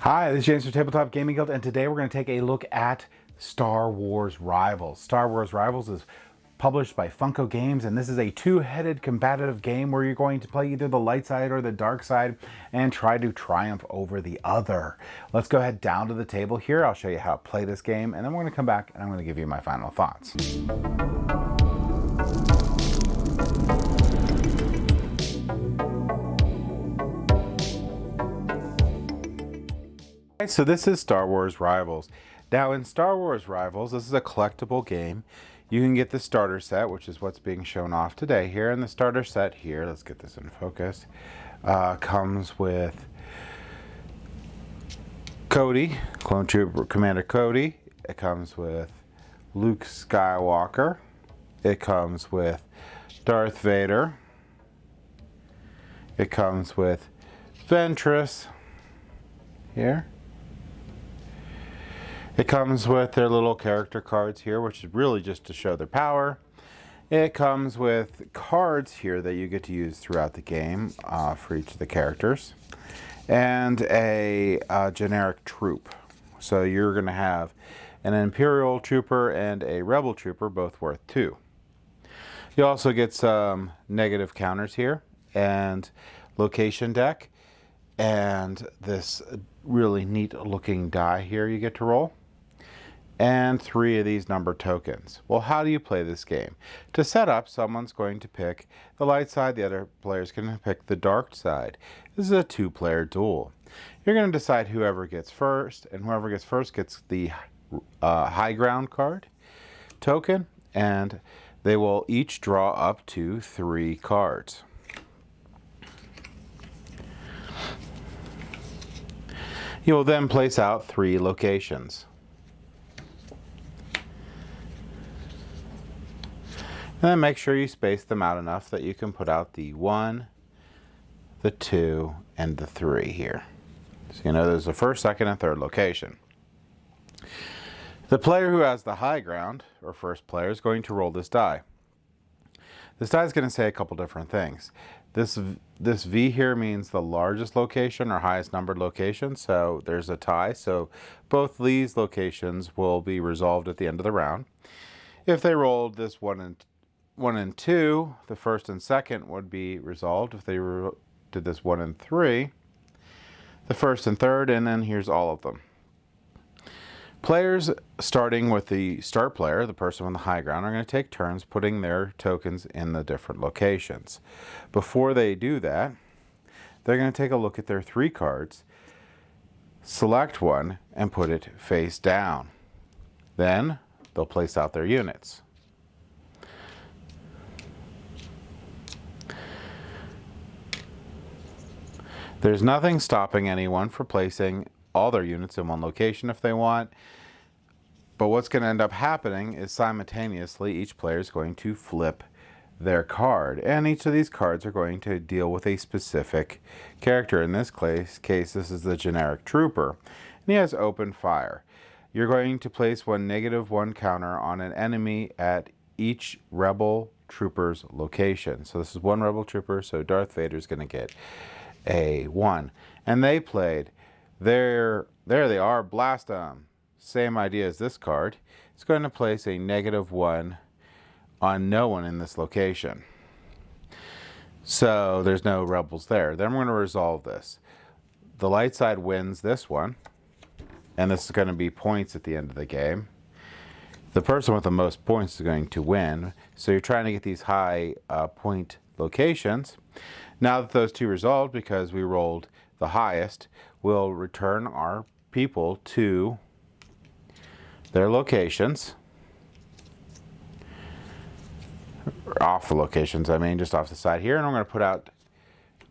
Hi, this is James from Tabletop Gaming Guild, and today we're going to take a look at Star Wars Rivals. Star Wars Rivals is published by Funko Games, and this is a two-headed combative game where you're going to play either the light side or the dark side and try to triumph over the other. Let's go ahead down to the table here. I'll show you how to play this game, and then we're going to come back and I'm going to give you my final thoughts. So this is Star Wars Rivals. Now in Star Wars Rivals, this is a collectible game. You can get the starter set, which is what's being shown off today here. And the starter set here, let's get this in focus, comes with Cody, Clone Trooper Commander Cody. It comes with Luke Skywalker. It comes with Darth Vader. It comes with Ventress here. It comes with their little character cards here, which is really just to show their power. It comes with cards here that you get to use throughout the game for each of the characters. And a generic troop. So you're going to have an Imperial Trooper and a Rebel Trooper, both worth 2. You also get some negative counters here, and location deck, and this really neat looking die here you get to roll, and 3 of these number tokens. Well, how do you play this game? To set up, someone's going to pick the light side, the other player's going to pick the dark side. This is a 2-player duel. You're going to decide whoever gets first, and whoever gets first gets the high ground card token, and they will each draw up to 3 cards. You will then place out 3 locations. And then make sure you space them out enough that you can put out the 1, the 2, and the 3 here. So you know there's the first, second, and third location. The player who has the high ground, or first player, is going to roll this die. This die is going to say a couple different things. This V here means the largest location or highest numbered location, so there's a tie. So both these locations will be resolved at the end of the round. If they rolled this 1 and 2, the first and second would be resolved. If they did this 1 and 3, the first and third, and then here's all of them. Players, starting with the start player, the person on the high ground, are going to take turns putting their tokens in the different locations. Before they do that, they're going to take a look at their 3 cards, select one, and put it face down. Then they'll place out their units. There's nothing stopping anyone from placing all their units in one location if they want. But what's going to end up happening is simultaneously each player is going to flip their card. And each of these cards are going to deal with a specific character. In this case, this is the generic trooper. And he has open fire. You're going to place one -1 counter on an enemy at each rebel trooper's location. So this is 1 rebel trooper, so Darth Vader is going to get a 1. And they played there they are, blast them. Same idea as this card. It's going to place a -1 on no one in this location. So there's no rebels there. Then we're going to resolve this. The light side wins this one, and this is going to be points at the end of the game. The person with the most points is going to win. So you're trying to get these high point locations. Now that those 2 resolved, because we rolled the highest, we'll return our people to their locations. Off the locations, I mean, just off the side here. And I'm going to put out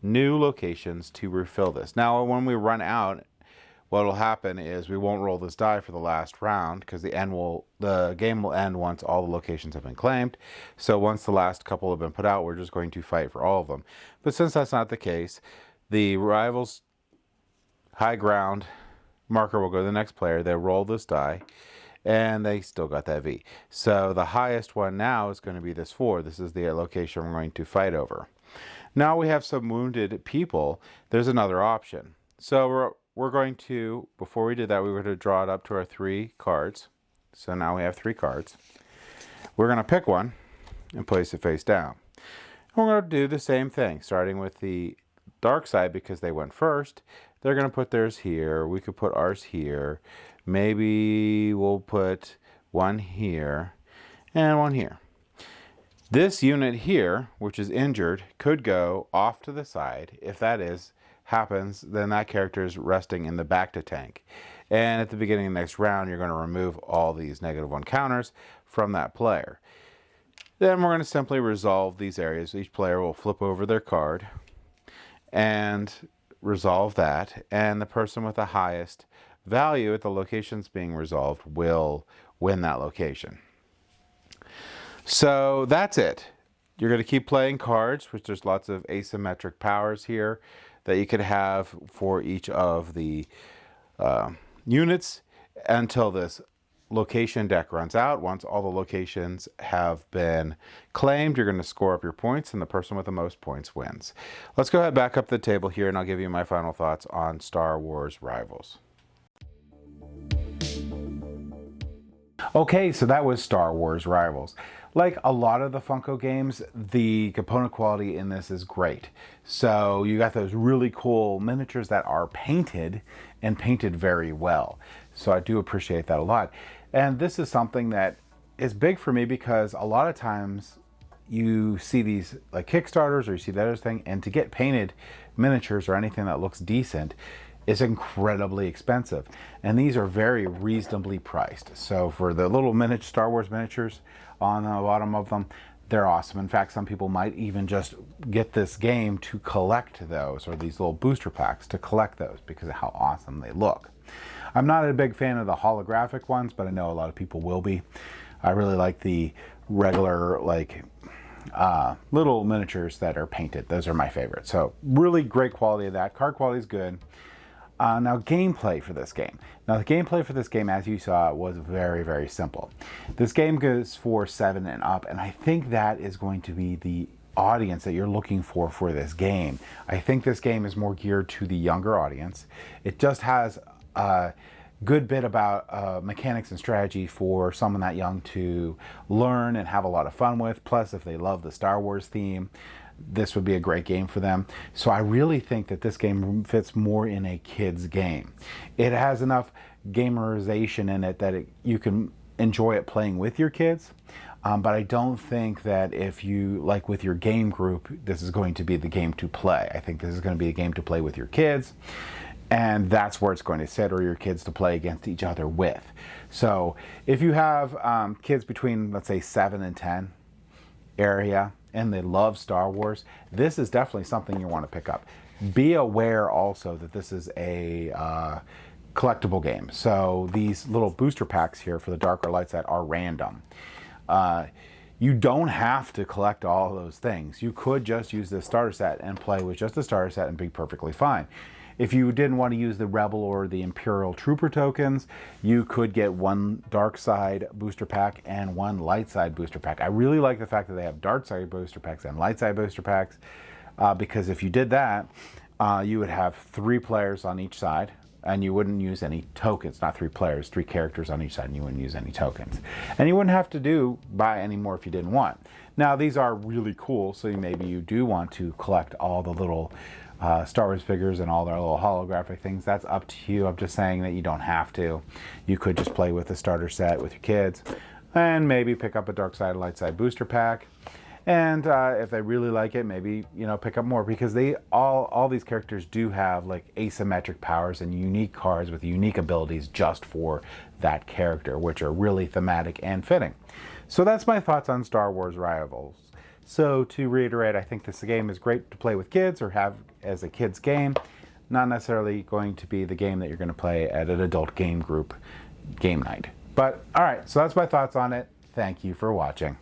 new locations to refill this. Now, when we run out, what will happen is we won't roll this die for the last round, because the game will end once all the locations have been claimed. So once the last couple have been put out, we're just going to fight for all of them. But since that's not the case, the rivals high ground marker will go to the next player. They roll this die, and they still got that V. So the highest one now is going to be this 4. This is the location we're going to fight over. Now we have some wounded people. There's another option. So we're going to, before we did that, we were to draw it up to our 3 cards. So now we have 3 cards. We're going to pick one and place it face down. And we're going to do the same thing, starting with the dark side because they went first. They're going to put theirs here. We could put ours here. Maybe we'll put one here and one here. This unit here, which is injured, could go off to the side. If that happens, then that character is resting in the back to tank. And at the beginning of the next round, you're going to remove all these -1 counters from that player. Then we're going to simply resolve these areas. Each player will flip over their card and resolve that. And the person with the highest value at the locations being resolved will win that location. So that's it. You're going to keep playing cards, which there's lots of asymmetric powers here that you could have for each of the units until this location deck runs out. Once all the locations have been claimed, you're going to score up your points, and the person with the most points wins. Let's go ahead back up the table here, and I'll give you my final thoughts on Star Wars Rivals. Okay, so that was Star Wars Rivals. Like a lot of the Funko games, the component quality in this is great. So you got those really cool miniatures that are painted and painted very well. So I do appreciate that a lot. And this is something that is big for me because a lot of times you see these like Kickstarters or you see that other thing, and to get painted miniatures or anything that looks decent is incredibly expensive. And these are very reasonably priced. So for the little Star Wars miniatures on the bottom of them, they're awesome. In fact, some people might even just get this game to collect those, or these little booster packs to collect those because of how awesome they look. I'm not a big fan of the holographic ones, but I know a lot of people will be. I really like the regular, like, little miniatures that are painted. Those are my favorite. So really great quality of that. Card quality is good. Now gameplay for this game. Now the gameplay for this game, as you saw, was very, very simple. This game goes for 7 and up, and I think that is going to be the audience that you're looking for this game. I think this game is more geared to the younger audience. It just has a good bit about mechanics and strategy for someone that young to learn and have a lot of fun with. Plus, if they love the Star Wars theme, this would be a great game for them. So I really think that this game fits more in a kid's game. It has enough gamerization in it that you can enjoy it playing with your kids. But I don't think that if you, like with your game group, this is going to be the game to play. I think this is going to be a game to play with your kids. And that's where it's going to sit, or your kids to play against each other with. So if you have kids between, let's say, 7 and 10 area, and they love Star Wars, this is definitely something you want to pick up. Be aware also that this is a collectible game. So these little booster packs here for the dark or light set are random. You don't have to collect all of those things. You could just use the starter set and play with just the starter set and be perfectly fine. If you didn't want to use the Rebel or the Imperial Trooper tokens, you could get one dark side booster pack and one light side booster pack. I really like the fact that they have dark side booster packs and light side booster packs, because if you did that, you would have 3 players on each side, and you wouldn't use any tokens. Not 3 players, 3 characters on each side, and you wouldn't use any tokens. And you wouldn't have to buy any more if you didn't want. Now, these are really cool, so maybe you do want to collect all the little Star Wars figures and all their little holographic things. That's up to you. I'm just saying that you don't have to. You could just play with the starter set with your kids and maybe pick up a dark side, light side booster pack. And if they really like it, maybe, pick up more, because they all these characters do have like asymmetric powers and unique cards with unique abilities just for that character, which are really thematic and fitting. So that's my thoughts on Star Wars Rivals. So to reiterate, I think this game is great to play with kids or have as a kid's game. Not necessarily going to be the game that you're going to play at an adult game group game night. But all right, so that's my thoughts on it. Thank you for watching.